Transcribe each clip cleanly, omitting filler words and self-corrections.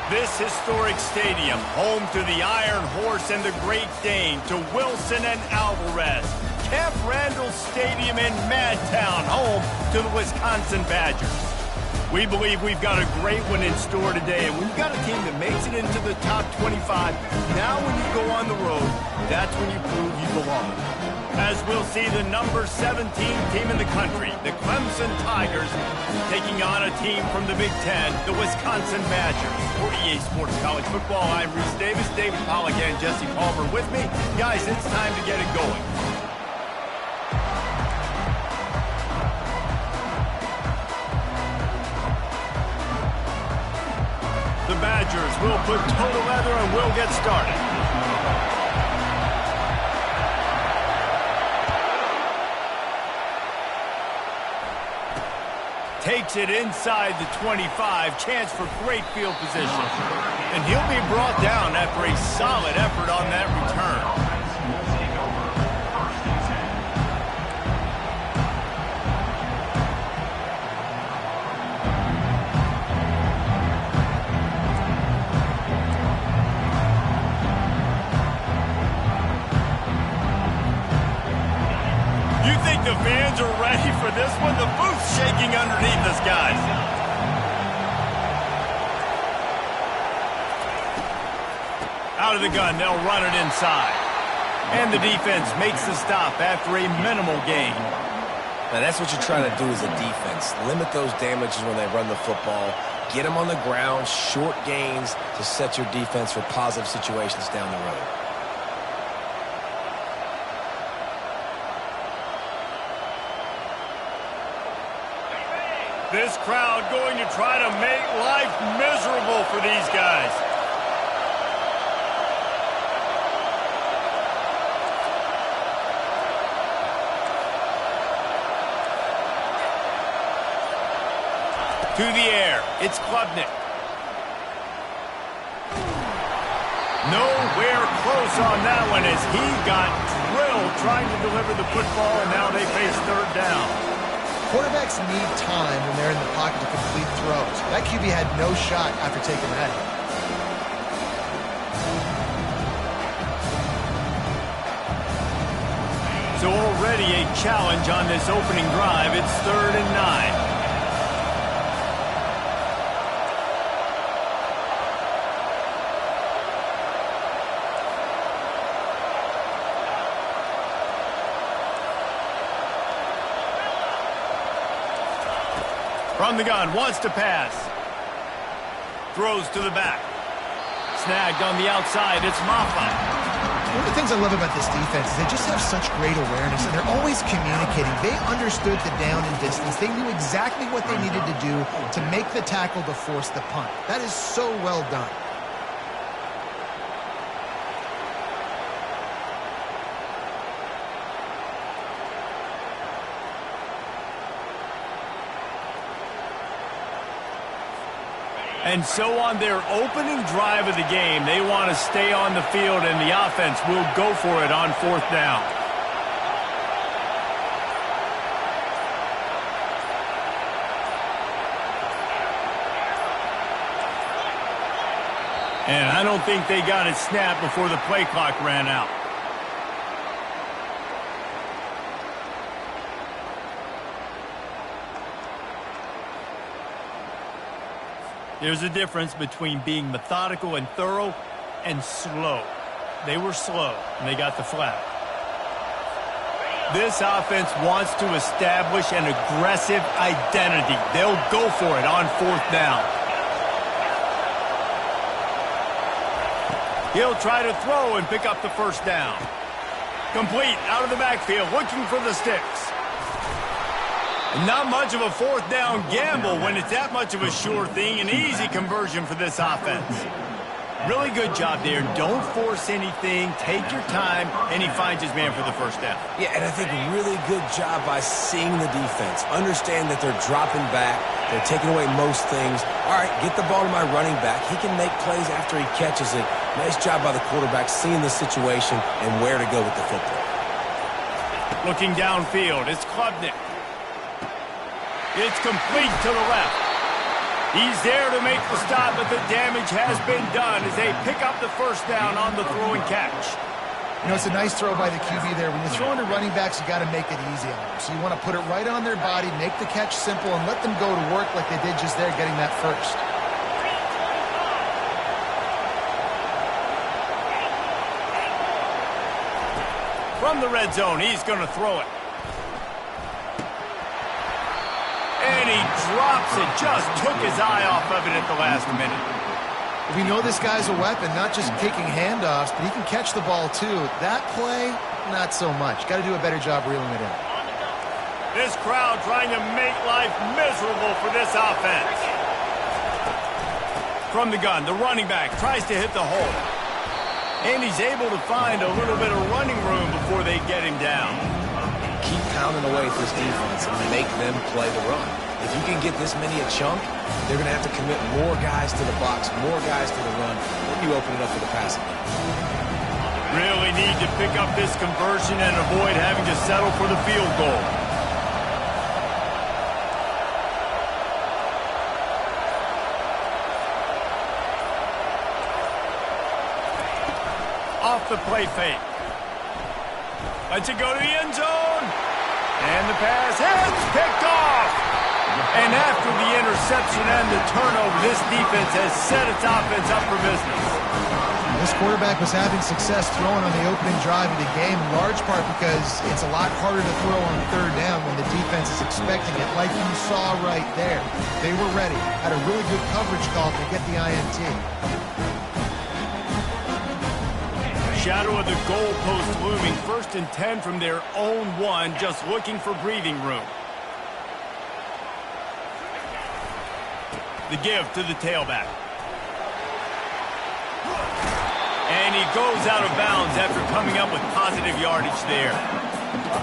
This historic stadium, home to the Iron Horse and the Great Dane, to Wilson and Alvarez. Camp Randall Stadium in Madtown, home to the Wisconsin Badgers. We believe we've got a great one in store today, and when you've got a team that makes it into the top 25, now when you go on the road, that's when you prove you belong. As we'll see the number 17 team in the country, the Clemson Tigers, taking on a team from the Big Ten, the Wisconsin Badgers. For EA Sports College Football, I'm Reese Davis, David Pollack, and Jesse Palmer with me. Guys, it's time to get it going. The Badgers will put total leather and we'll get started. Takes it inside the 25, chance for great field position. And he'll be brought down after a solid effort on that return. The fans are ready for this one. The booth's shaking underneath us, guys. Out of the gun, they'll run it inside. And the defense makes the stop after a minimal gain. Now, that's what you're trying to do as a defense. Limit those damages when they run the football. Get them on the ground, short gains to set your defense for positive situations down the road. This crowd going to try to make life miserable for these guys. To the air, it's Klubnik. Nowhere close on that one as he got drilled trying to deliver the football, and now they face third down. Quarterbacks need time when they're in the pocket to complete throws. That QB had no shot after taking that hit. So already a challenge on this opening drive. It's 3rd and 9. From the gun, wants to pass. Throws to the back. Snagged on the outside, it's Maffa. One of the things I love about this defense is they just have such great awareness, and they're always communicating. They understood the down and distance. They knew exactly what they needed to do to make the tackle to force the punt. That is so well done. And so on their opening drive of the game, they want to stay on the field, and the offense will go for it on 4th down. And I don't think they got it snapped before the play clock ran out. There's a difference between being methodical and thorough and slow. They were slow, and they got the flag. This offense wants to establish an aggressive identity. They'll go for it on 4th down. He'll try to throw and pick up the 1st down. Complete out of the backfield, looking for the sticks. Not much of a 4th down gamble when it's that much of a sure thing. An easy conversion for this offense. Really good job there. Don't force anything. Take your time, and he finds his man for the 1st down. Yeah, and I think really good job by seeing the defense. Understand that they're dropping back. They're taking away most things. All right, get the ball to my running back. He can make plays after he catches it. Nice job by the quarterback seeing the situation and where to go with the football. Looking downfield, it's Klubnik. It's complete to the left. He's there to make the stop, but the damage has been done as they pick up the first down on the throw and catch. You know, it's a nice throw by the QB there. When you're throwing to running backs, you got to make it easy on them. So you want to put it right on their body, make the catch simple, and let them go to work like they did just there, getting that first. From the red zone, he's going to throw it. And he drops it. Just took his eye off of it at the last minute. We know this guy's a weapon, not just taking handoffs, but he can catch the ball too. That play, not so much. Got to do a better job reeling it in. This crowd trying to make life miserable for this offense. From the gun, the running back tries to hit the hole. And he's able to find a little bit of running room before they get him down. Keep pounding away at this defense and make them play the run. If you can get this many a chunk, they're going to have to commit more guys to the box, more guys to the run. Then you open it up for the passing. Really need to pick up this conversion and avoid having to settle for the field goal. Off the play fake. Lets it go to the end zone. And the pass hits, picked off. And after the interception and the turnover, this defense has set its offense up for business. This quarterback was having success throwing on the opening drive of the game, in large part because it's a lot harder to throw on third down when the defense is expecting it, like you saw right there. They were ready, had a really good coverage call to get the INT. Shadow of the goalpost looming, 1st and 10 from their own 1, just looking for breathing room. The give to the tailback. And he goes out of bounds after coming up with positive yardage there.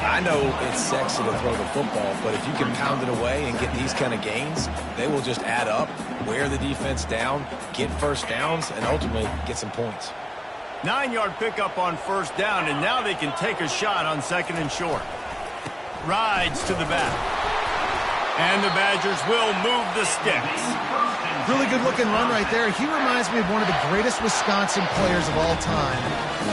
I know it's sexy to throw the football, but if you can pound it away and get these kind of gains, they will just add up, wear the defense down, get first downs, and ultimately get some points. 9-yard pickup on first down, and now they can take a shot on 2nd and short. Rides to the back. And the Badgers will move the sticks. Really good-looking run right there. He reminds me of one of the greatest Wisconsin players of all time,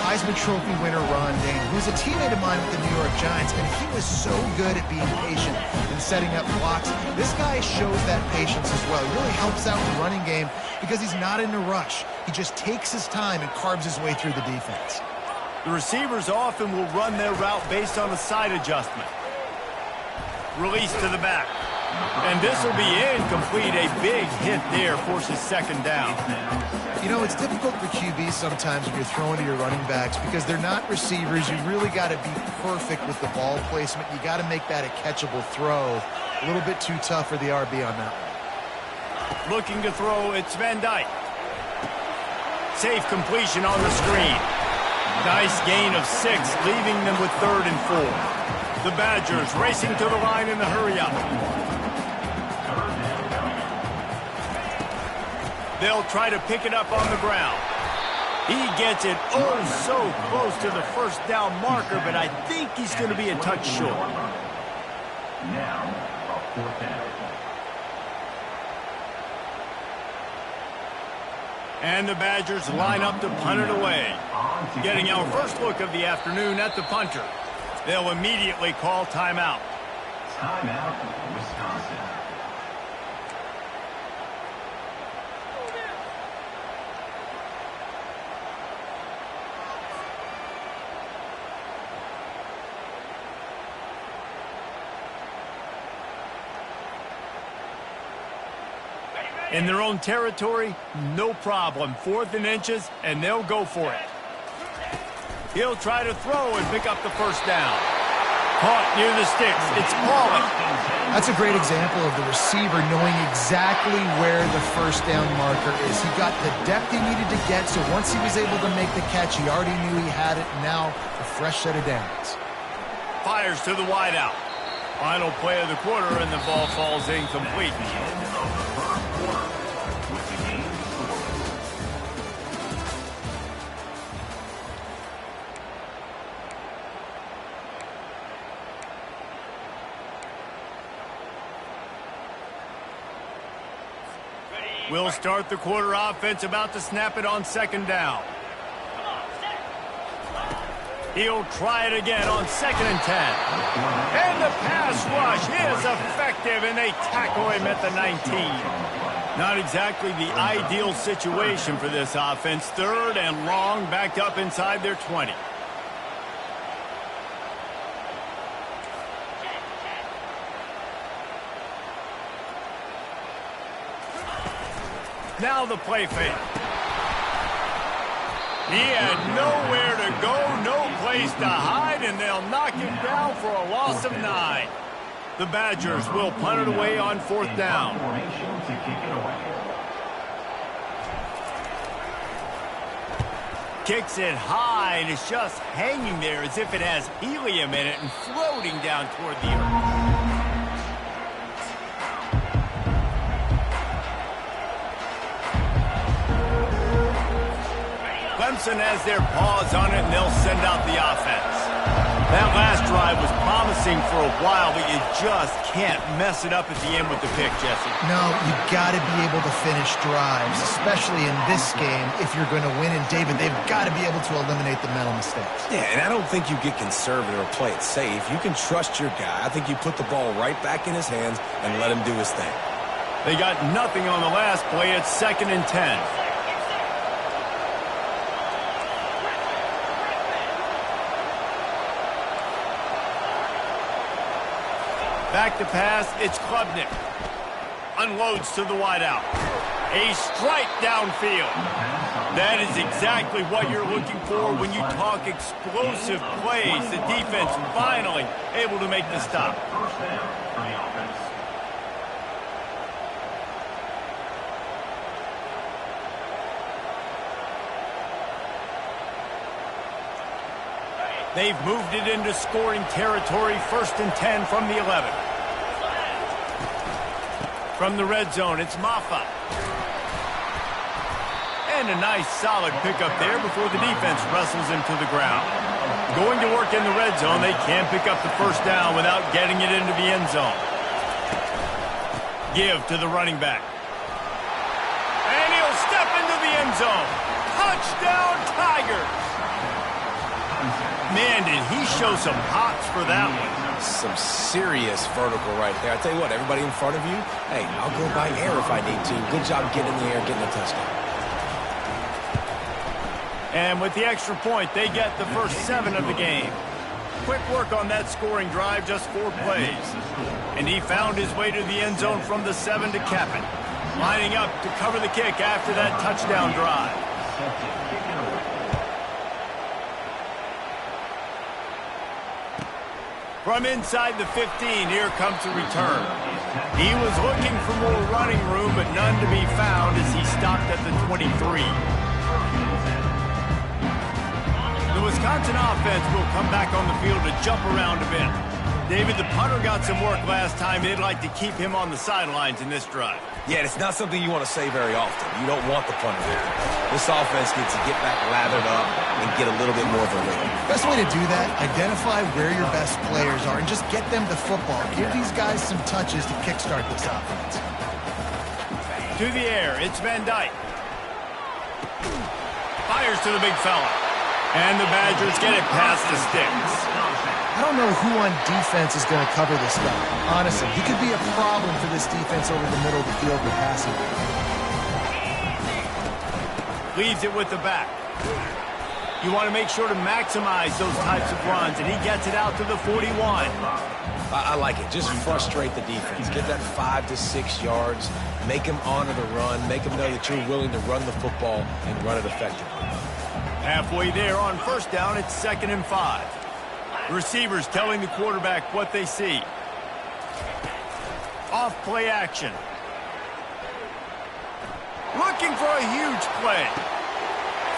Heisman Trophy winner Ron Dayne, who was a teammate of mine with the New York Giants, and he was so good at being patient and setting up blocks. This guy shows that patience as well. He really helps out in the running game because he's not in a rush. He just takes his time and carves his way through the defense. The receivers often will run their route based on a side adjustment. Release to the back. And this will be incomplete. A big hit there forces 2nd down. You know, it's difficult for QBs sometimes when you're throwing to your running backs because they're not receivers. You really got to be perfect with the ball placement. You got to make that a catchable throw. A little bit too tough for the RB on that one. Looking to throw, it's Van Dyke. Safe completion on the screen. Nice gain of 6, leaving them with 3rd and 4. The Badgers racing to the line in the hurry-up. They'll try to pick it up on the ground. He gets it so close to the first down marker, but I think he's going to be a touch short. Now, a 4th down. And the Badgers line up to punt it away. Getting our first look of the afternoon at the punter. They'll immediately call timeout. Timeout, Wisconsin. In their own territory, no problem. 4th and inches, and they'll go for it. He'll try to throw and pick up the first down. Caught near the sticks. It's Pauly. That's a great example of the receiver knowing exactly where the first down marker is. He got the depth he needed to get, so once he was able to make the catch, he already knew he had it. Now, a fresh set of downs. Fires to the wideout. Final play of the quarter, and the ball falls incomplete. We'll start the quarter offense, about to snap it on second down. He'll try it again on 2nd and 10. And the pass rush is effective, and they tackle him at the 19. Not exactly the ideal situation for this offense. 3rd and long, backed up inside their 20. Now the play fake. He had nowhere to go, no place to hide, and they'll knock him down for a loss of 9. The Badgers will punt it away on 4th down. Kicks it high, and it's just hanging there as if it has helium in it and floating down toward the earth. Clemson has their paws on it, and they'll send out the offense. That last drive was promising for a while, but you just can't mess it up at the end with the pick, Jesse. No, you got to be able to finish drives, especially in this game if you're going to win. And, David, they've got to be able to eliminate the mental mistakes. Yeah, and I don't think you get conservative or play it safe. You can trust your guy. I think you put the ball right back in his hands and let him do his thing. They got nothing on the last play. It's 2nd and 10. Back to pass, it's Klubnik. Unloads to the wideout. A strike downfield. That is exactly what you're looking for when you talk explosive plays. The defense finally able to make the stop. They've moved it into scoring territory, 1st and 10 from the 11. From the red zone, it's Maffa. And a nice solid pickup there before the defense wrestles him to the ground. Going to work in the red zone, they can't pick up the 1st down without getting it into the end zone. Give to the running back. And he'll step into the end zone. Touchdown, Tigers! Man, did he show some hops for that one. Some serious vertical right there. I tell you what, everybody in front of you, hey, I'll go by air if I need to. Good job getting in the air, getting a touchdown. And with the extra point, they get the first 7 of the game. Quick work on that scoring drive, just 4 plays. And he found his way to the end zone from the 7 to cap it. Lining up to cover the kick after that touchdown drive. From inside the 15, here comes the return. He was looking for more running room, but none to be found as he stopped at the 23. The Wisconsin offense will come back on the field to jump around a bit. David, the punter got some work last time. They'd like to keep him on the sidelines in this drive. Yeah, it's not something you want to say very often. You don't want the punter there. This offense needs to get back lathered up and get a little bit more of a rhythm. Best way to do that, identify where your best players are and just get them the football. Give these guys some touches to kickstart this offense. To the air, it's Van Dyke. Fires to the big fella. And the Badgers get it past the sticks. I don't know who on defense is going to cover this guy. Honestly, he could be a problem for this defense over the middle of the field with passing. Leaves it with the back. You want to make sure to maximize those types of runs, and he gets it out to the 41. I like it. Just frustrate the defense. Get that 5 to 6 yards. Make them honor the run. Make them know that you're willing to run the football and run it effectively. Halfway there on 1st down, it's 2nd and 5. The receivers telling the quarterback what they see. Off play action. Looking for a huge play.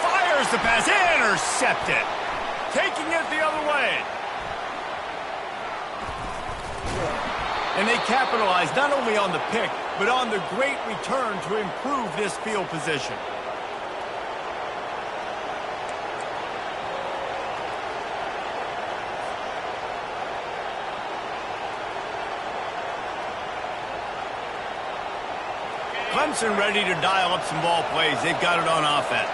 Fires the pass. Intercepted. Taking it the other way. And they capitalize not only on the pick, but on the great return to improve this field position. Clemson ready to dial up some ball plays. They've got it on offense.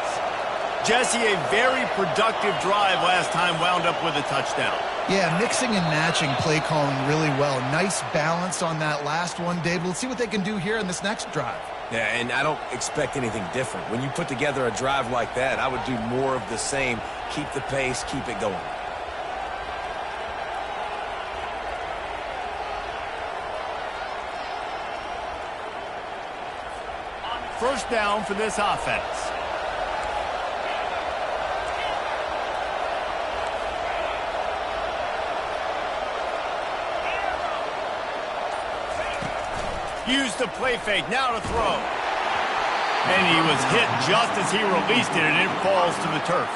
Jesse, a very productive drive last time wound up with a touchdown. Yeah, mixing and matching play calling really well. Nice balance on that last one, Dave. Let's see what they can do here in this next drive. Yeah, and I don't expect anything different. When you put together a drive like that, I would do more of the same. Keep the pace, keep it going. First down for this offense. Use the play fake, now to throw. And he was hit just as he released it, and it falls to the turf.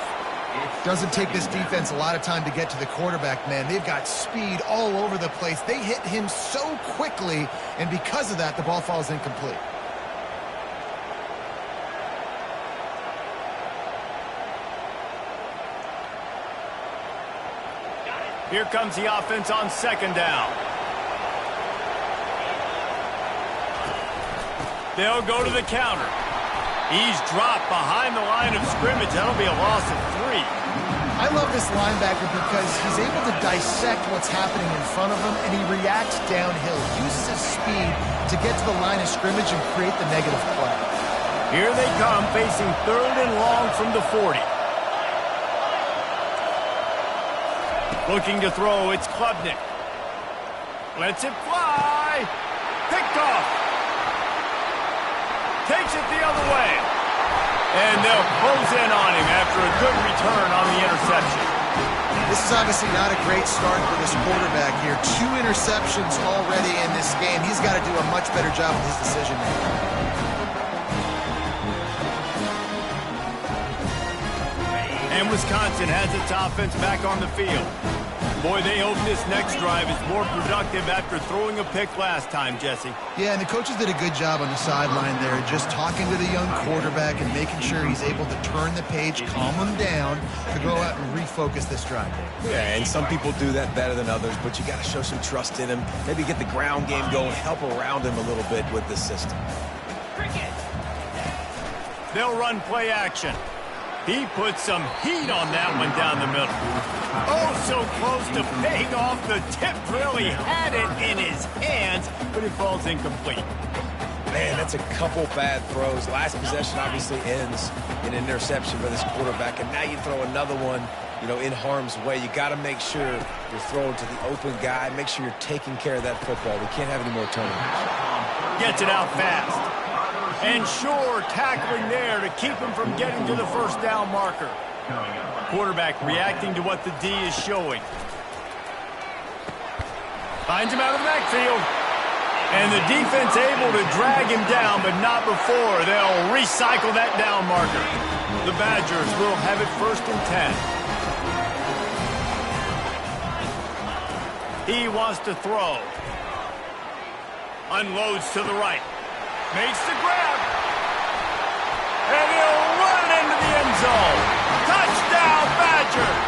Doesn't take this defense a lot of time to get to the quarterback, man. They've got speed all over the place. They hit him so quickly, and because of that, the ball falls incomplete. Here comes the offense on second down. They'll go to the counter. He's dropped behind the line of scrimmage. That'll be a loss of 3. I love this linebacker because he's able to dissect what's happening in front of him, and he reacts downhill. He uses his speed to get to the line of scrimmage and create the negative play. Here they come, facing 3rd and long from the 40. Looking to throw, it's Klubnik. Lets it fly. Picked off. Takes it the other way. And they'll close in on him after a good return on the interception. This is obviously not a great start for this quarterback here. 2 interceptions already in this game. He's got to do a much better job with his decision making. And Wisconsin has its offense back on the field. Boy, they hope this next drive is more productive after throwing a pick last time, Jesse. Yeah, and the coaches did a good job on the sideline there, just talking to the young quarterback and making sure he's able to turn the page, calm him down, to go out and refocus this drive. Yeah, and some people do that better than others, but you got to show some trust in him. Maybe get the ground game going, help around him a little bit with the system. They'll run play action. He put some heat on that one down the middle. Oh, so close to paying off the tip drill. He had it in his hands, but it falls incomplete. Man, that's a couple bad throws. Last possession obviously ends in an interception for this quarterback, and now you throw another one, in harm's way. You got to make sure you're throwing to the open guy. Make sure you're taking care of that football. We can't have any more turnovers. Gets it out fast. And sure, tackling there to keep him from getting to the first down marker. Quarterback reacting to what the D is showing. Finds him out of the backfield. And the defense able to drag him down, but not before. They'll recycle that down marker. The Badgers will have it 1st and 10. He wants to throw. Unloads to the right. Makes the grab. And he'll run it into the end zone. Touchdown, Badgers!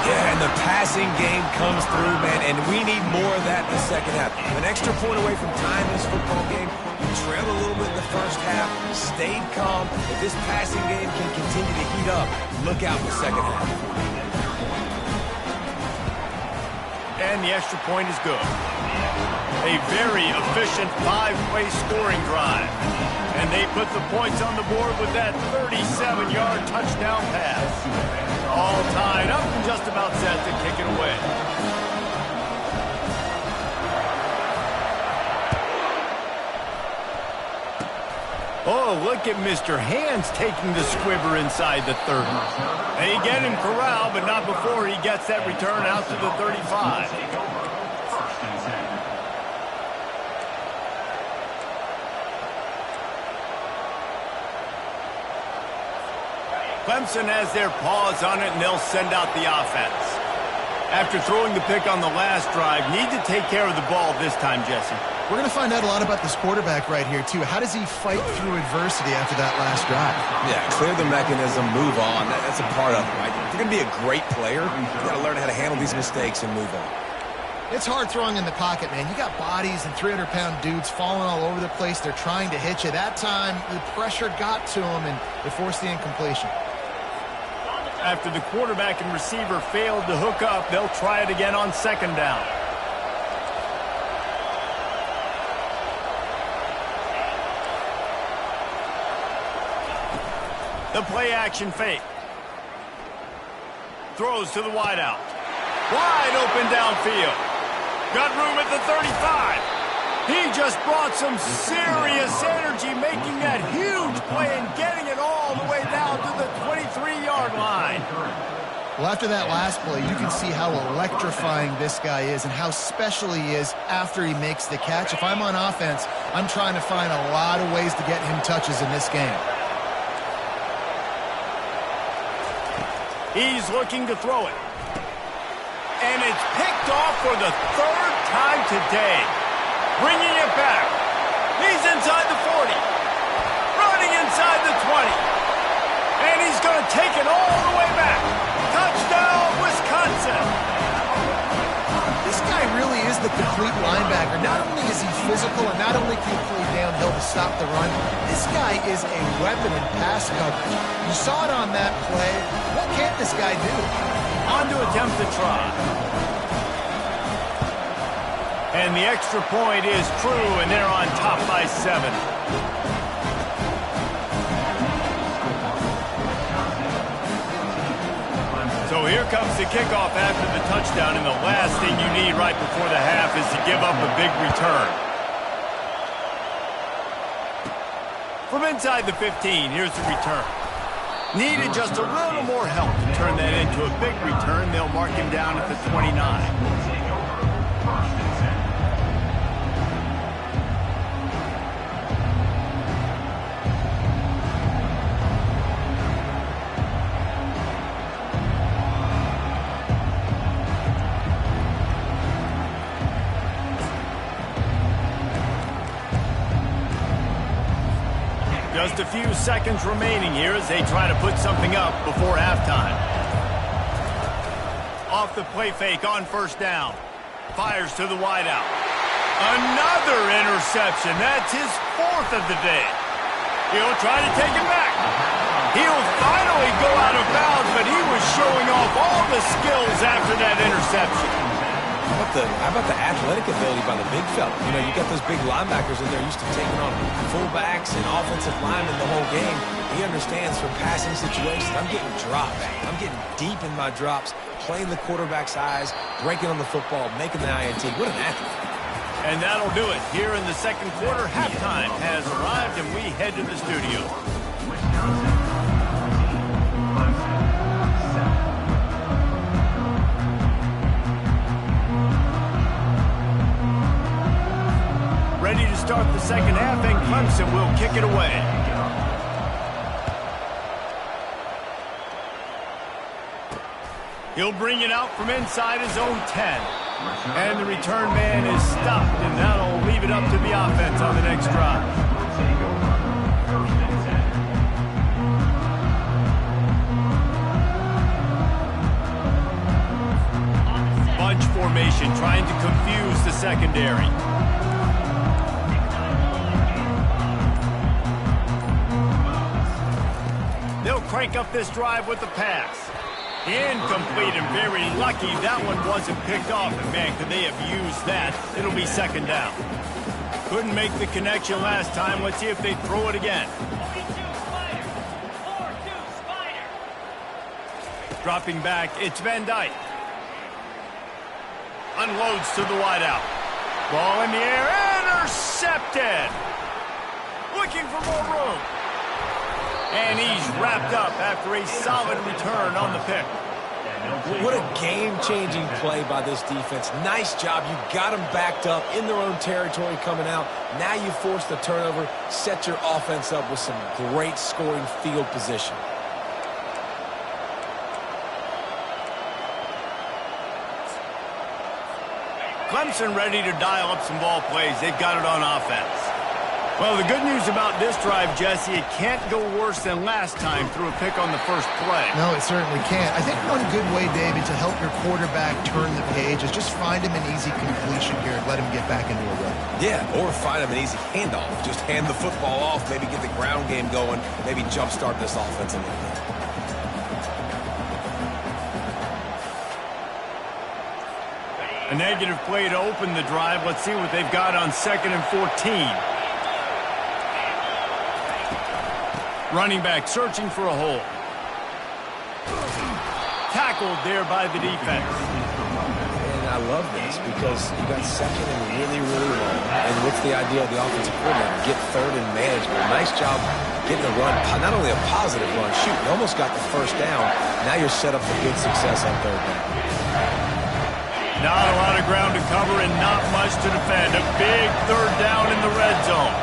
Yeah, and the passing game comes through, man, and we need more of that in the second half. An extra point away from tying this football game. You trailed a little bit in the first half, stayed calm. If this passing game can continue to heat up, look out in the second half. And the extra point is good. A very efficient 5-play scoring drive. And they put the points on the board with that 37-yard touchdown pass. All tied up and just about set to kick it away. Oh, look at Mr. Hands taking the squibber inside the 30. They get him corralled, but not before he gets that return out to the 35. Clemson has their paws on it, and they'll send out the offense. After throwing the pick on the last drive, need to take care of the ball this time, Jesse. We're going to find out a lot about this quarterback right here, too. How does he fight through adversity after that last drive? Yeah, clear the mechanism, move on. That's a part of it, right? If you're going to be a great player, you got to learn how to handle these mistakes and move on. It's hard throwing in the pocket, man. You got bodies and 300-pound dudes falling all over the place. They're trying to hit you. That time, the pressure got to them, and it forced the incompletion. After the quarterback and receiver failed to hook up, they'll try it again on second down. The play-action fake. Throws to the wideout. Wide open downfield. Got room at the 35. He just brought some serious energy, making that huge play and getting it all the way down to the 23-yard line. Well, after that last play, you can see how electrifying this guy is and how special he is after he makes the catch. If I'm on offense, I'm trying to find a lot of ways to get him touches in this game. He's looking to throw it. And it's picked off for the third time today. Bringing it back. He's inside the 40. Running inside the 20. And he's going to take it all the way back. Touchdown, Wisconsin. This guy really is the complete linebacker. Not only is he physical and not only can he play downhill to stop the run, this guy is a weapon in pass coverage. You saw it on that play. What can't this guy do? On to attempt the try. And the extra point is true, and they're on top by 7. So here comes the kickoff after the touchdown, and the last thing you need right before the half is to give up a big return. From inside the 15, here's the return. Needed just a little more help to turn that into a big return. They'll mark him down at the 29. Just a few seconds remaining here as they try to put something up before halftime. Off the play fake on first down. Fires to the wideout. Another interception. That's his 4th of the day. He'll try to take it back. He'll finally go out of bounds, but he was showing off all the skills after that interception. How about the athletic ability by the big fella? You know, you got those big linebackers in there used to taking on fullbacks and offensive linemen the whole game. He understands from passing situations. I'm getting drops. I'm getting deep in my drops, playing the quarterback's eyes, breaking on the football, making the INT. What an athlete. And that'll do it. Here in the second quarter, halftime has arrived, and we head to the studio. Ready to start the second half, and Clemson will kick it away. He'll bring it out from inside his own 10. And the return man is stopped, and that'll leave it up to the offense on the next drive. Bunch formation, trying to confuse the secondary. They'll crank up this drive with the pass. Incomplete, and very lucky that one wasn't picked off. And man, could they have used that? It'll be second down. Couldn't make the connection last time. Let's see if they throw it again. Dropping back, it's Van Dyke. Unloads to the wideout. Ball in the air, intercepted. Looking for more room. And he's wrapped up after a solid return on the pick. What a game-changing play by this defense. Nice job. You got them backed up in their own territory coming out. Now you force the turnover, set your offense up with some great scoring field position. Clemson ready to dial up some ball plays. They've got it on offense. Well, the good news about this drive, Jesse, it can't go worse than last time through a pick on the first play. No, it certainly can't. I think one good way, David, to help your quarterback turn the page is just find him an easy completion here and let him get back into a rhythm. Yeah, or find him an easy handoff. Just hand the football off, maybe get the ground game going, maybe jumpstart this offense a little bit. A negative play to open the drive. Let's see what they've got on 2nd and 14. Running back searching for a hole. Tackled there by the defense. And I love this because you got 2nd and really, really long. And what's the idea of the offensive coordinator? Get 3rd and manageable. Nice job getting a run. Not only a positive run, shoot, you almost got the first down. Now you're set up for good success on 3rd down. Not a lot of ground to cover and not much to defend. A big 3rd down in the red zone.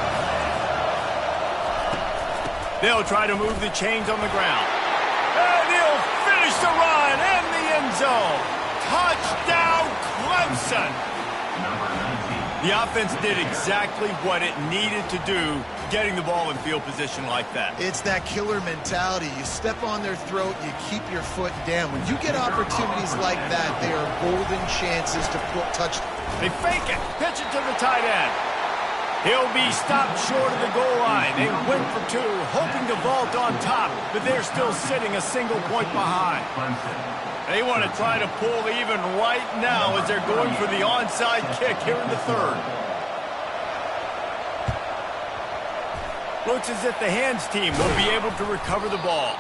They'll try to move the chains on the ground. And he'll finish the run in the end zone. Touchdown, Clemson. The offense did exactly what it needed to do, getting the ball in field position like that. It's that killer mentality. You step on their throat, you keep your foot down. When you get opportunities like that, they are golden chances to put touchdowns. They fake it, pitch it to the tight end. He'll be stopped short of the goal line. They went for 2, hoping to vault on top, but they're still sitting a single point behind. They want to try to pull even right now as they're going for the onside kick here in the 3rd. Looks as if the hands team will be able to recover the ball.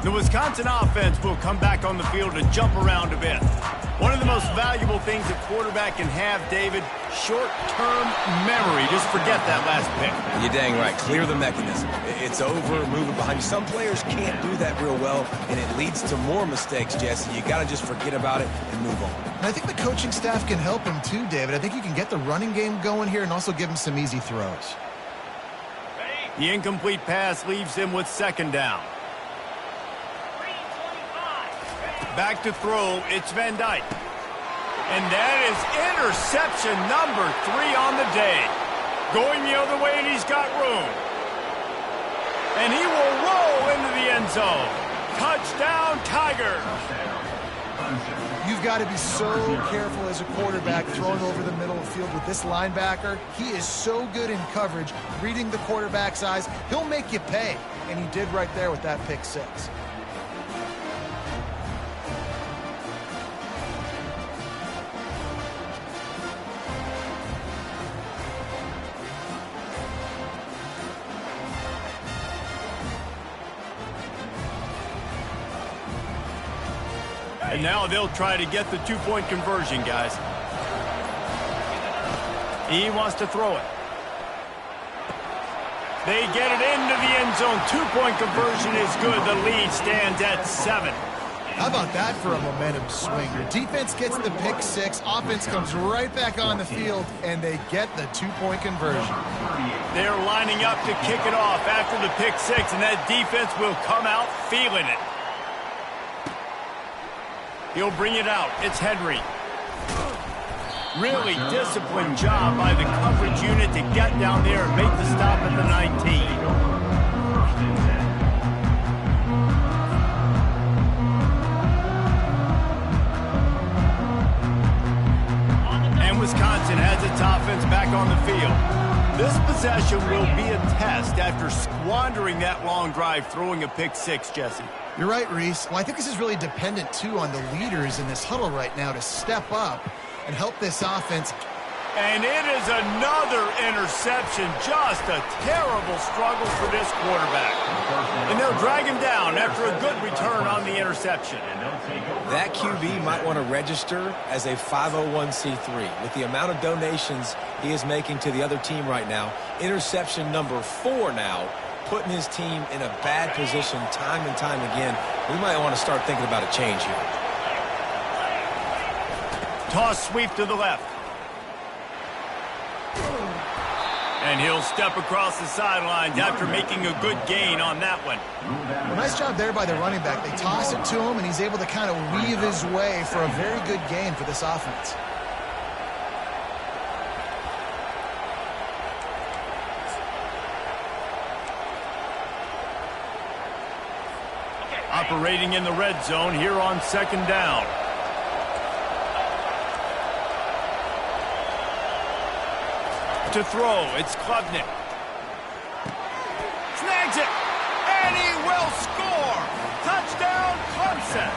The Wisconsin offense will come back on the field to jump around a bit. One of the most valuable things a quarterback can have, David, short-term memory. Just forget that last pick. You're dang right. Clear the mechanism. It's over, moving behind you. Some players can't do that real well, and it leads to more mistakes, Jesse. You got to just forget about it and move on. And I think the coaching staff can help him too, David. I think you can get the running game going here and also give him some easy throws. The incomplete pass leaves him with 2nd down. Back to throw, it's Van Dyke. And that is interception number 3 on the day. Going the other way, and he's got room. And he will roll into the end zone. Touchdown, Tigers. You've got to be so careful as a quarterback throwing over the middle of the field with this linebacker. He is so good in coverage, reading the quarterback's eyes. He'll make you pay, and he did right there with that pick 6. And now they'll try to get the 2-point conversion, guys. He wants to throw it. They get it into the end zone. 2-point conversion is good. The lead stands at 7. How about that for a momentum swing? Your defense gets the pick 6, offense comes right back on the field, and they get the 2-point conversion. They're lining up to kick it off after the pick 6, and that defense will come out feeling it. He'll bring it out. It's Henry. Really disciplined job by the coverage unit to get down there and make the stop at the 19. And Wisconsin has its offense back on the field. This possession will be a test after squandering that long drive throwing a pick 6, Jesse. You're right, Reese. Well, I think this is really dependent, too, on the leaders in this huddle right now to step up and help this offense. And it is another interception. Just a terrible struggle for this quarterback. And they'll drag him down after a good return on the interception. That QB might want to register as a 501c3. With the amount of donations he is making to the other team right now, interception number 4 now putting his team in a bad position time and time again. We might want to start thinking about a change here. Toss sweep to the left. And he'll step across the sidelines after making a good gain on that one. Well, nice job there by the running back. They toss it to him, and he's able to kind of weave his way for a very good gain for this offense. Operating in the red zone here on second down. To throw, it's Klubnik. Snags it, and he will score! Touchdown, Clemson!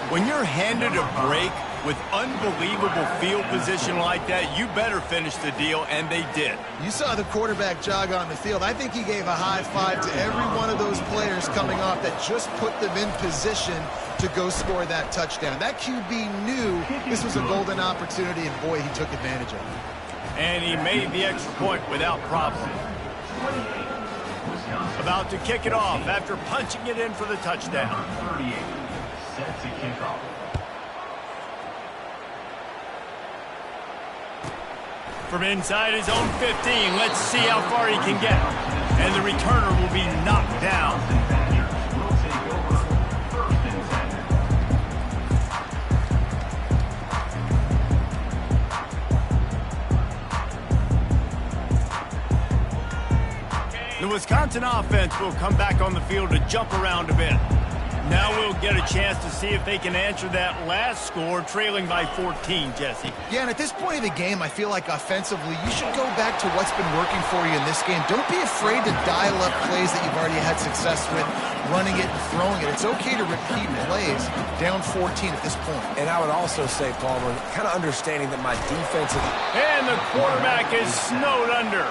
When you're handed a break with unbelievable field position like that, you better finish the deal, and they did. You saw the quarterback jog on the field. I think he gave a high five to every one of those players coming off that just put them in position to go score that touchdown. That QB knew this was a golden opportunity, and boy, he took advantage of it. And he made the extra point without problem. About to kick it off after punching it in for the touchdown. 38, set to kick off. From inside his own 15, let's see how far he can get. And the returner will be knocked down. The Wisconsin offense will come back on the field to jump around a bit. Now we'll get a chance to see if they can answer that last score, trailing by 14, Jesse. Yeah, and at this point of the game, I feel like offensively, you should go back to what's been working for you in this game. Don't be afraid to dial up plays that you've already had success with, running it and throwing it. It's okay to repeat plays down 14 at this point. And I would also say, Palmer, kind of understanding that my defensive... And the quarterback is snowed under.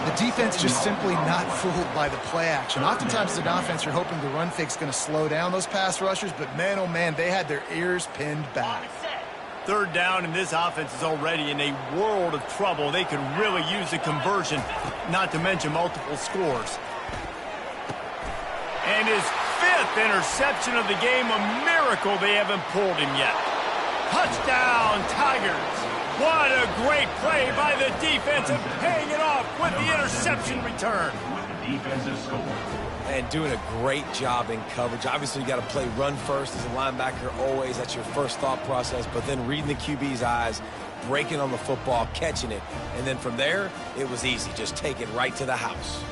The defense just simply not fooled by the play action. Oftentimes as an offense, you're hoping the run fake's going to slow down those pass rushers, but man, oh man, they had their ears pinned back. Third down, and this offense is already in a world of trouble. They could really use a conversion, not to mention multiple scores. And his fifth interception of the game, a miracle they haven't pulled him yet. Touchdown, Tigers! What a great play by the defense and paying it off with the interception return. Defensive score. And doing a great job in coverage. Obviously, you got to play run first as a linebacker always. That's your first thought process. But then reading the QB's eyes, breaking on the football, catching it. And then from there, it was easy. Just take it right to the house.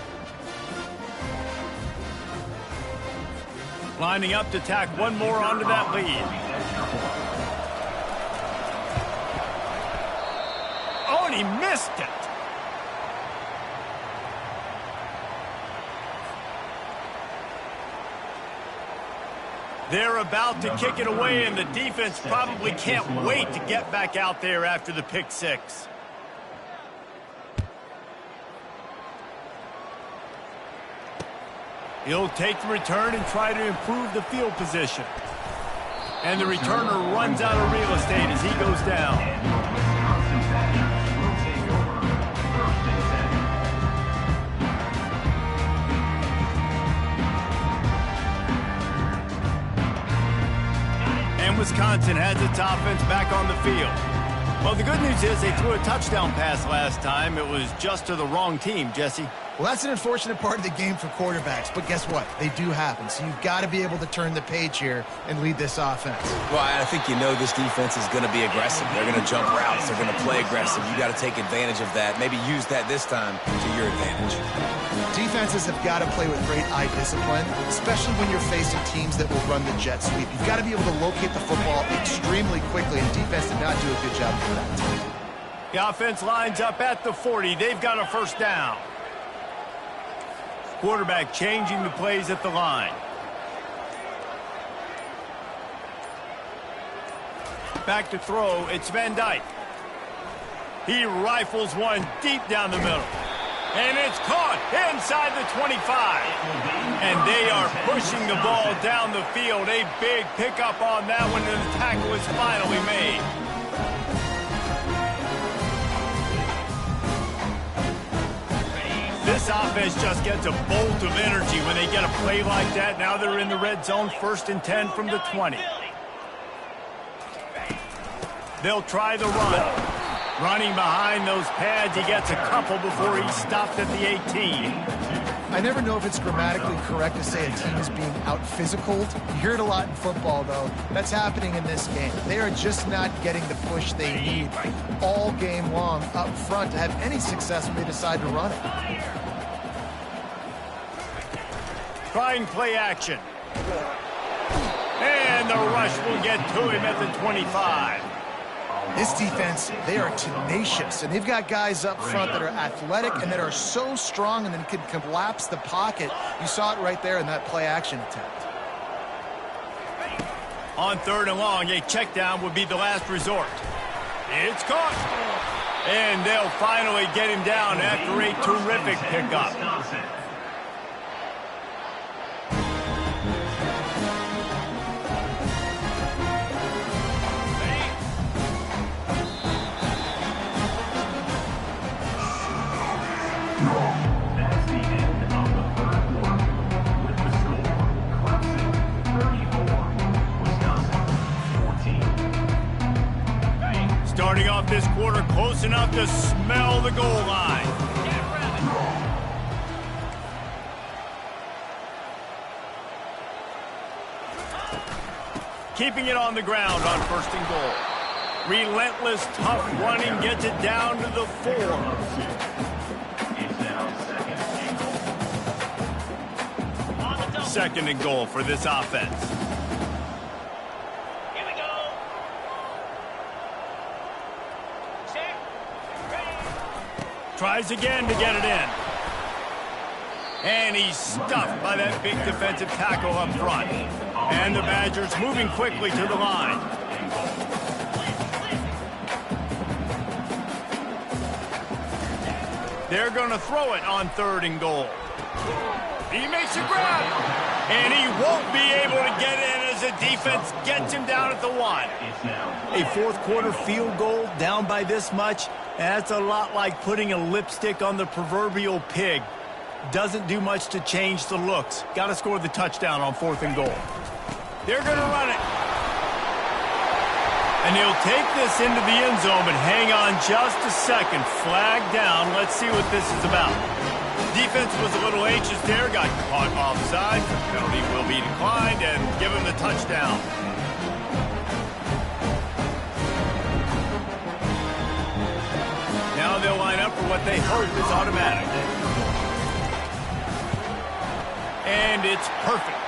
Lining up to tack one more onto that lead. Oh, and he missed it. They're about to kick it away, and the defense probably can't wait to get back out there after the pick six. He'll take the return and try to improve the field position. And the returner runs out of real estate as he goes down. And Wisconsin has its offense back on the field. Well, the good news is they threw a touchdown pass last time. It was just to the wrong team, Jesse. Well, that's an unfortunate part of the game for quarterbacks, but guess what? They do happen, so you've got to be able to turn the page here and lead this offense. Well, I think you know this defense is going to be aggressive. They're going to jump routes. They're going to play aggressive. You got to take advantage of that. Maybe use that this time to your advantage. Defenses have got to play with great eye discipline, especially when you're facing teams that will run the jet sweep. You've got to be able to locate the football extremely quickly, and defense did not do a good job of that. The offense lines up at the 40. They've got a first down. Quarterback changing the plays at the line. Back to throw, it's Van Dyke. He rifles one deep down the middle. And it's caught inside the 25. And they are pushing the ball down the field. A big pickup on that one, and the tackle is finally made. This this offense just gets a bolt of energy when they get a play like that. Now they're in the red zone, 1st and 10 from the 20. They'll try the run. Running behind those pads, he gets a couple before he's stopped at the 18. I never know if it's grammatically correct to say a team is being out-physicaled. You hear it a lot in football, though. That's happening in this game. They are just not getting the push they need all game long up front to have any success when they decide to run it. Trying play action. And the rush will get to him at the 25. This defense, they are tenacious, and they've got guys up front that are athletic and that are so strong and then can collapse the pocket. You saw it right there in that play-action attempt. On 3rd and long, a check down would be the last resort. It's caught. And they'll finally get him down after a terrific pickup. Starting off this quarter close enough to smell the goal line. Keeping it on the ground on 1st and goal. Relentless, tough running gets it down to the 4. Second and goal for this offense. Tries again to get it in. And he's stuffed by that big defensive tackle up front. And the Badgers moving quickly to the line. They're going to throw it on 3rd and goal. He makes a grab. And he won't be able to get in as the defense gets him down at the 1. A 4th quarter field goal down by this much. That's a lot like putting a lipstick on the proverbial pig. Doesn't do much to change the looks. Got to score the touchdown on 4th and goal. They're going to run it. And he'll take this into the end zone, but hang on just a second. Flag down. Let's see what this is about. Defense was a little anxious there. Got caught offside. Penalty will be declined and give him the touchdown. Now they'll line up for what they hope is automatic. And it's perfect.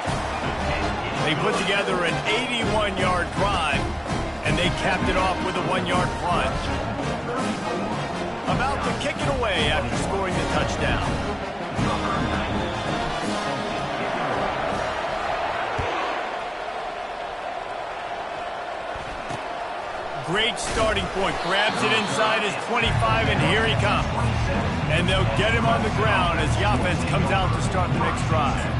They put together an 81-yard drive, and they capped it off with a 1-yard plunge. About to kick it away after scoring the touchdown. Great starting point. Grabs it inside his 25, and here he comes. And they'll get him on the ground as the offense comes out to start the next drive.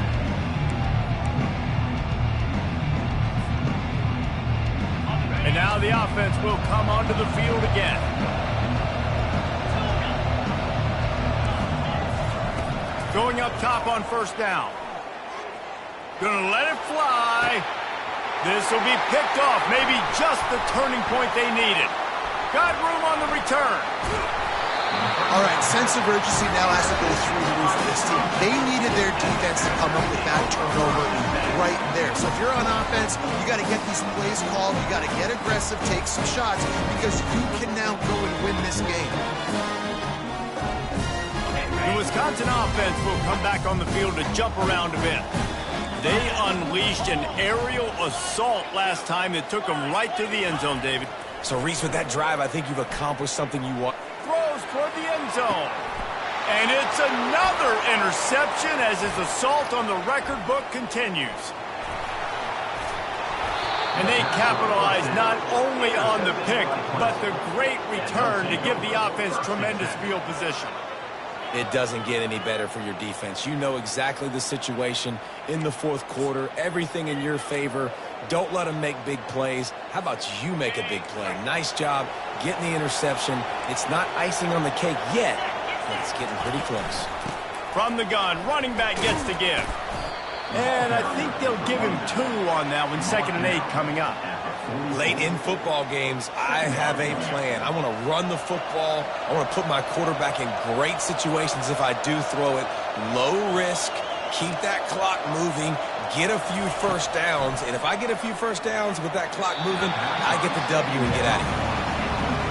And now the offense will come onto the field again. Going up top on 1st down. Gonna let it fly. This will be picked off, maybe just the turning point they needed. Got room on the return. All right, sense of urgency now has to go through the roof for this team. They needed their defense to come up with that turnover right there. So if you're on offense, you got to get these plays called. You got to get aggressive, take some shots, because you can now go and win this game. The Wisconsin offense will come back on the field to jump around a bit. They unleashed an aerial assault last time that took them right to the end zone, David. So, Reese, with that drive, I think you've accomplished something you want. Throws toward the end zone. And it's another interception as his assault on the record book continues. And they capitalize not only on the pick, but the great return to give the offense tremendous field position. It doesn't get any better for your defense. You know exactly the situation in the 4th quarter. Everything in your favor. Don't let them make big plays. How about you make a big play? Nice job getting the interception. It's not icing on the cake yet, but it's getting pretty close. From the gun, running back gets the give. And I think they'll give him 2 on that one, 2nd and 8 coming up. Late in football games, I have a plan. I want to run the football. I want to put my quarterback in great situations if I do throw it. Low risk, keep that clock moving, get a few first downs. And if I get a few first downs with that clock moving, I get the W and get out of here.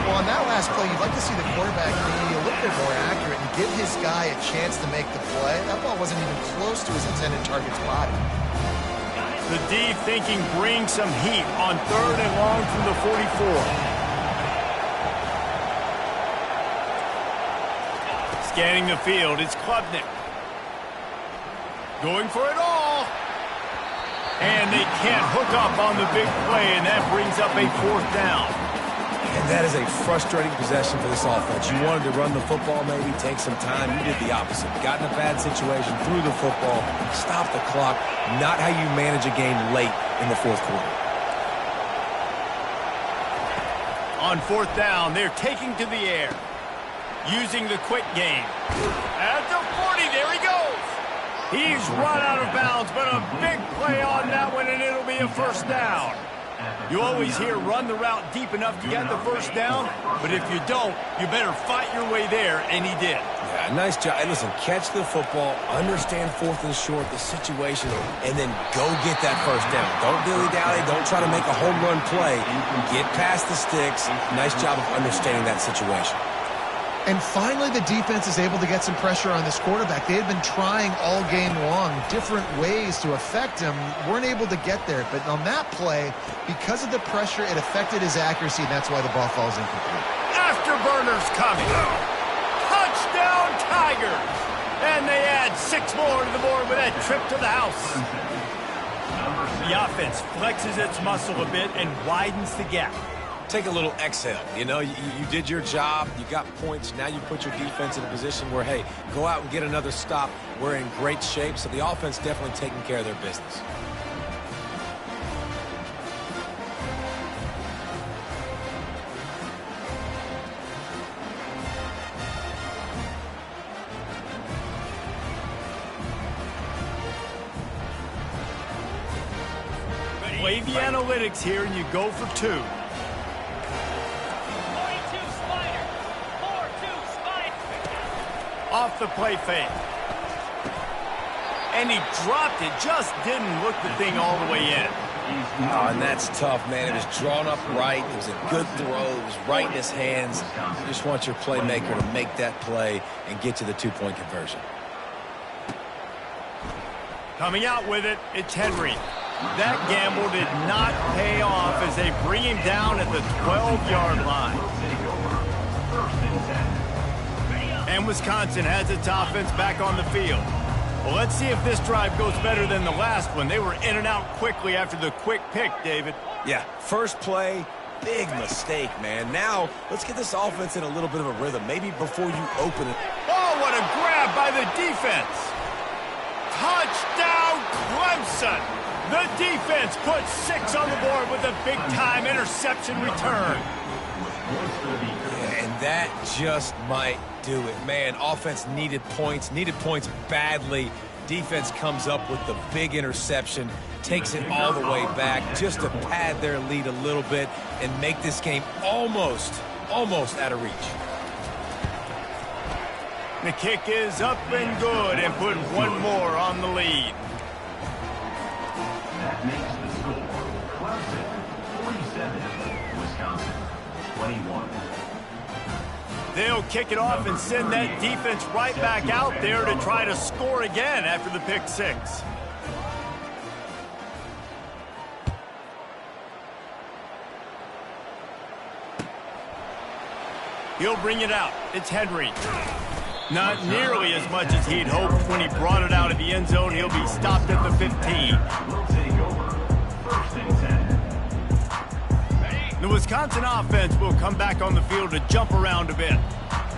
Well, on that last play, you'd like to see the quarterback be a little bit more accurate and give his guy a chance to make the play. That ball wasn't even close to his intended target's body. The D thinking bring some heat on 3rd and long from the 44. Scanning the field, it's Klubnik. Going for it all. And they can't hook up on the big play, and that brings up a 4th down. And that is a frustrating possession for this offense. You wanted to run the football, maybe take some time. You did the opposite. Got in a bad situation, threw the football, stopped the clock. Not how you manage a game late in the 4th quarter. On 4th down, they're taking to the air. Using the quick game. At the 40, there he goes. He's run out of bounds, but a big play on that one, and it'll be a 1st down. You always hear run the route deep enough to get the 1st down, but if you don't, you better fight your way there, and he did. Yeah, nice job. Hey, listen, catch the football, understand 4th and short, the situation, and then go get that 1st down. Don't dilly-dally. Don't try to make a home run play. Get past the sticks. Nice job of understanding that situation. And finally, the defense is able to get some pressure on this quarterback. They had been trying all game long different ways to affect him, weren't able to get there. But on that play, because of the pressure, it affected his accuracy, and that's why the ball falls incomplete. Afterburners coming. Touchdown, Tigers! And they add 6 more to the board with that trip to the house. The offense flexes its muscle a bit and widens the gap. Take a little exhale. You know, you did your job. You got points. Now you put your defense in a position where, hey, go out and get another stop. We're in great shape, so the offense definitely taking care of their business. Play the analytics here, and you go for 2. Off the play fake. And he dropped it. Just didn't look the thing all the way in. Oh, and that's tough, man. It was drawn up right. It was a good throw. It was right in his hands. You just want your playmaker to make that play and get to the 2-point conversion. Coming out with it, it's Henry. That gamble did not pay off as they bring him down at the 12-yard line. And Wisconsin has its offense back on the field. Well, let's see if this drive goes better than the last one. They were in and out quickly after the quick pick, David. Yeah, first play, big mistake, man. Now, let's get this offense in a little bit of a rhythm, maybe before you open it. Oh, what a grab by the defense. Touchdown, Clemson. The defense puts 6 on the board with a big-time interception return. And that just might do it. Man, offense needed points badly. Defense comes up with the big interception, takes it all the way back just to pad their lead a little bit and make this game almost out of reach. The kick is up and good and put 1 more on the lead. That makes the score Clemson 47, Wisconsin 21. They'll kick it off and send that defense right back out there to try to score again after the pick 6. He'll bring it out. It's Henry. Not nearly as much as he'd hoped when he brought it out of the end zone. He'll be stopped at the 15. We'll take over 1st and 10. The Wisconsin offense will come back on the field to jump around a bit.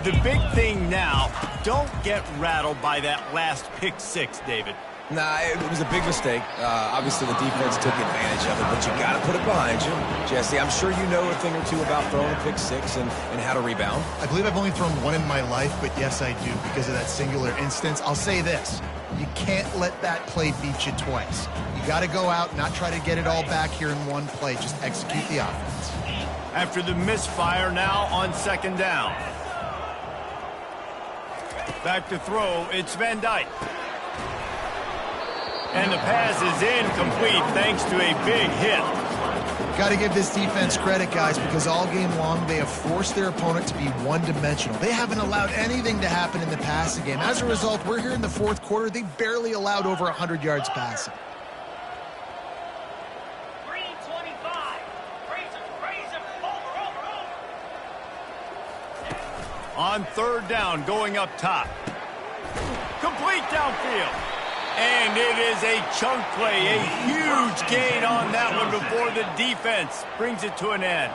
The big thing now, don't get rattled by that last pick 6, David. Nah, it was a big mistake. Obviously, the defense took advantage of it, but you got to put it behind you. Jesse, I'm sure you know a thing or two about throwing a pick six and how to rebound. I believe I've only thrown one in my life, but yes, I do because of that singular instance. I'll say this. You can't let that play beat you twice. You got to go out, not try to get it all back here in one play. Just execute the offense. After the misfire, now on second down. Back to throw, it's Van Dyke. And the pass is incomplete thanks to a big hit. Got to give this defense credit, guys, because all game long they have forced their opponent to be one-dimensional. They haven't allowed anything to happen in the passing game. As a result, we're here in the fourth quarter. They barely allowed over 100 yards passing. On third down, going up top. Complete downfield. And it is a chunk play, a huge gain on that one before the defense brings it to an end.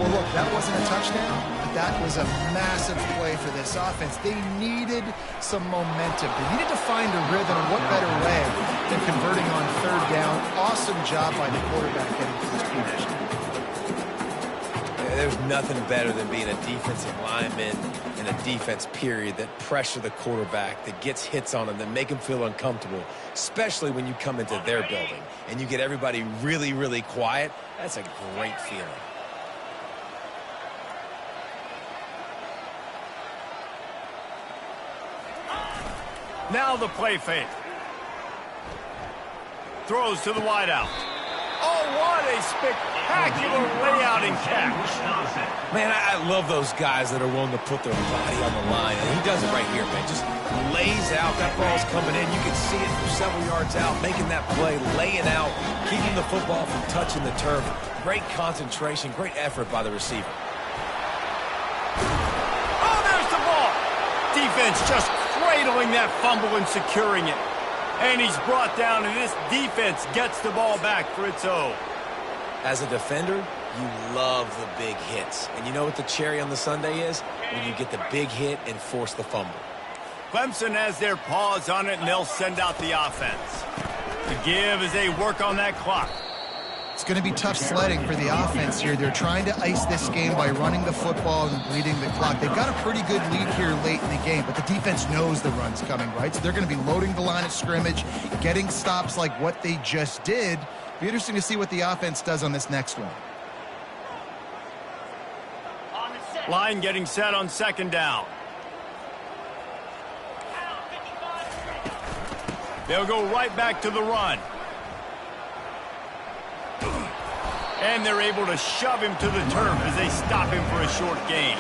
Well, look, that wasn't a touchdown, but that was a massive play for this offense. They needed some momentum. They needed to find a rhythm, and what better way than converting on third down. Awesome job by the quarterback getting to this position. There's nothing better than being a defensive lineman in a defense period that pressure the quarterback, that gets hits on him, that make him feel uncomfortable, especially when you come into their building and you get everybody really, really quiet. That's a great feeling. Now the play fake. Throws to the wideout. Oh, what a spectacular layout and catch. Man, I love those guys that are willing to put their body on the line. And he does it right here, man. Just lays out. That ball's coming in. You can see it from several yards out, making that play, laying out, keeping the football from touching the turf. Great concentration, great effort by the receiver. Oh, there's the ball. Defense just cradling that fumble and securing it. And he's brought down, and this defense gets the ball back for its own. As a defender, you love the big hits. And you know what the cherry on the sundae is? When you get the big hit and force the fumble. Clemson has their paws on it, and they'll send out the offense. To give as they work on that clock. It's going to be tough sledding for the offense here. They're trying to ice this game by running the football and bleeding the clock. They've got a pretty good lead here late in the game, but the defense knows the run's coming, right? So they're going to be loading the line of scrimmage, getting stops like what they just did. Be interesting to see what the offense does on this next one. Line getting set on second down. They'll go right back to the run. And they're able to shove him to the turf as they stop him for a short gain.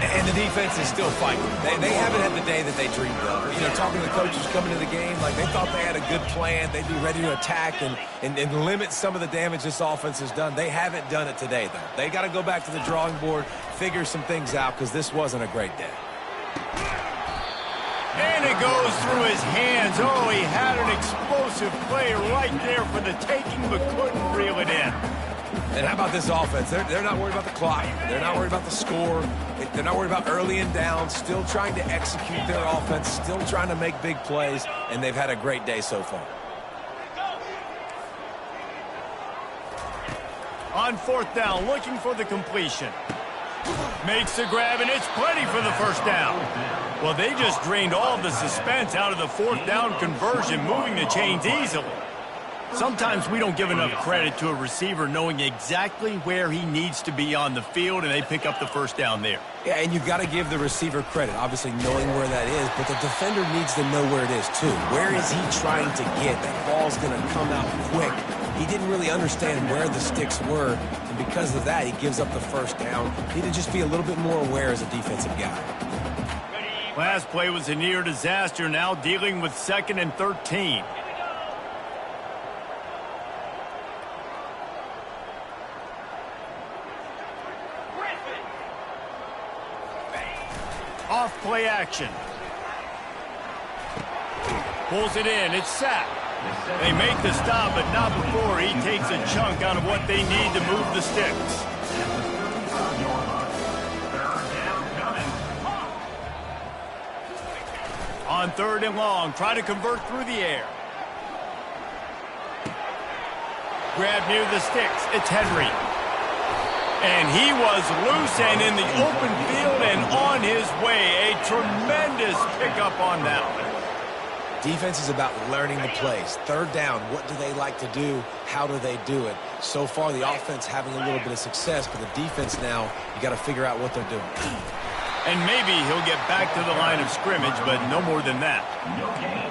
And the defense is still fighting. They haven't had the day that they dreamed of. You know, talking to the coaches coming to the game, like they thought they had a good plan. They'd be ready to attack and limit some of the damage this offense has done. They haven't done it today, though. They got to go back to the drawing board, figure some things out, because this wasn't a great day. And it goes through his hands. Oh, he had an explosive play right there for the taking, but couldn't reel it in. And how about this offense? They're not worried about the clock. They're not worried about the score. They're not worried about early and down. Still trying to execute their offense. Still trying to make big plays. And they've had a great day so far. On fourth down, looking for the completion. Makes the grab, and it's plenty for the first down. Well, they just drained all the suspense out of the fourth down conversion, moving the chains easily. Sometimes we don't give enough credit to a receiver knowing exactly where he needs to be on the field, and they pick up the first down there. Yeah, and you've got to give the receiver credit, obviously knowing where that is, but the defender needs to know where it is too. Where is he trying to get? That ball's going to come out quick. He didn't really understand where the sticks were, and because of that, he gives up the first down. He need to just be a little bit more aware as a defensive guy. Last play was a near disaster, now dealing with 2nd and 13. Off play action. Pulls it in. It's sacked. They make the stop, but not before he takes a chunk out of what they need to move the sticks. On 3rd and long, try to convert through the air. Grab near the sticks. It's Henry. And he was loose and in the open field and on his way. A tremendous pickup on that one. Defense is about learning the plays. 3rd down, what do they like to do? How do they do it? So far, the offense having a little bit of success, but the defense now, you got to figure out what they're doing. And maybe he'll get back to the line of scrimmage, but no more than that.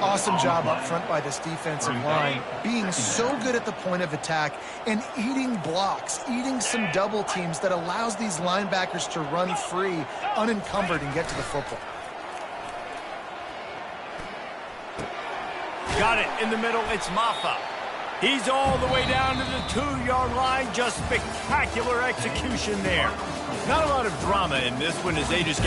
Awesome job up front by this defensive line, being so good at the point of attack and eating blocks, eating some double teams that allows these linebackers to run free, unencumbered, and get to the football. Got it in the middle. It's Maffa. He's all the way down to the 2-yard line. Just spectacular execution there. Not a lot of drama in this one as they just get